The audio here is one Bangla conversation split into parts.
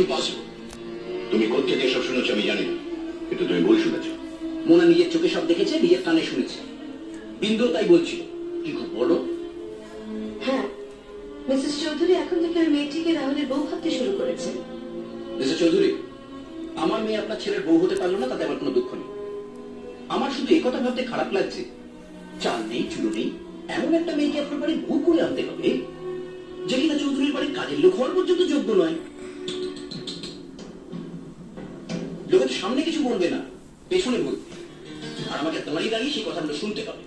ইম্পসিবল। তুমি কোত্থেকে এসব শুনেছো আমি জানি না, কিন্তু তুমি ভুল শুনেছো। মোনা নিজের চোখে সব দেখেছে, নিজের কানে শুনেছে। বিন্দু তাই বলছিল। কি বলো? হ্যাঁ, মিসেস চৌধুরী এখন থেকে ওই মেয়েটিকে রাহুলের বউ ভাবতে শুরু করেছেন। মিসেস চৌধুরী, আমার মেয়ে আপনার ছেলের বউ হতে পারলো না, তাতে আমার কোনো দুঃখ নেই। আমার শুধু এই কথা ভাবতে খারাপ লাগছে, চাল নেই চুলো নেই এমন একটা মেয়েকে আপনার বাড়ি বউ করে আনতে হবে, যে কিনা চৌধুরীর বাড়ির কাজের লোক হওয়ার পর্যন্ত যোগ্য নয়। লোকের সামনে কিছু বলবে না, পেছনে বলবে, আর আমাকে তোমারই দাঁড়িয়ে সেই কথাগুলো শুনতে হবে।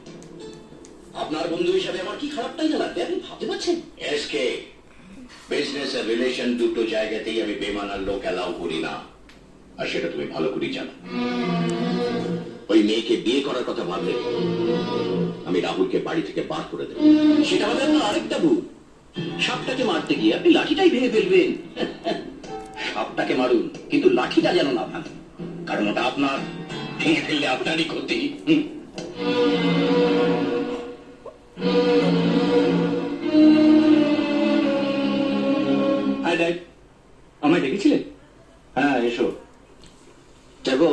আপনার বন্ধু হিসাবে আমার কি খারাপটাই না লাগবে, আপনি ভাবতে পারছেন? এসকে, বিজনেস আর রিলেশন দুটো জায়গাতেই আমি বেমানার লোক অ্যালাউ করি না, আর সেটা তুমি ভালো করেই জানো। ওই মেয়েকে বিয়ে করার কথা ভাবলে আমি রাহুলকে বাড়ি থেকে বার করে দেব। সেটা হবে আপনার আরেকটা ভুল। সাপটাকে মারতে গিয়ে আপনি লাঠিটাই ভেঙে ফেলবেন। সাপটাকে মারুন, কিন্তু লাঠিটা যেন না ভাঙে, কারণ ওটা আপনার, ভেঙে ফেললে আপনারই ক্ষতি। হাই ড্যাড, আমায় ডেকেছিলেন? হ্যাঁ, এসো। দেখো,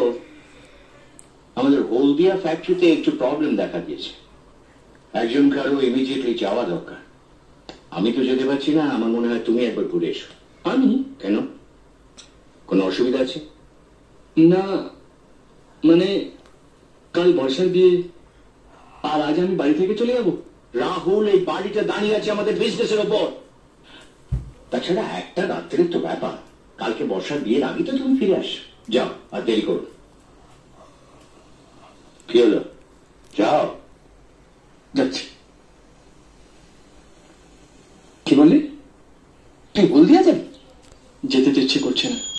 আমাদের হলদিয়া ফ্যাক্টরিতে একটু প্রবলেম দেখা দিয়েছে। একজন কারো ইমিডিয়েটলি যাওয়া দরকার। আমি তো যেতে পারছি না, আমার মনে হয় তুমি একবার ঘুরে এসো। আমি? কেন, কোনো অসুবিধা আছে? না, মানে কাল বর্ষার বিয়ে, আর আজ আমি বাড়ি থেকে চলে যাব। রাহুল, এই বাড়িটা দাঁড়িয়ে আছে আমাদের বিজনেসের ওপর। তাছাড়া একটা রাত্রের তো ব্যাপার, কালকে বর্ষার বিয়ের আগে তো তুমি ফিরে আস। যাও, আর দেরি করো। কি হলো? যাও। যাচ্ছি। কি বললি? তুই হলদিয়া যাবি? যেতে তো ইচ্ছে করছে না।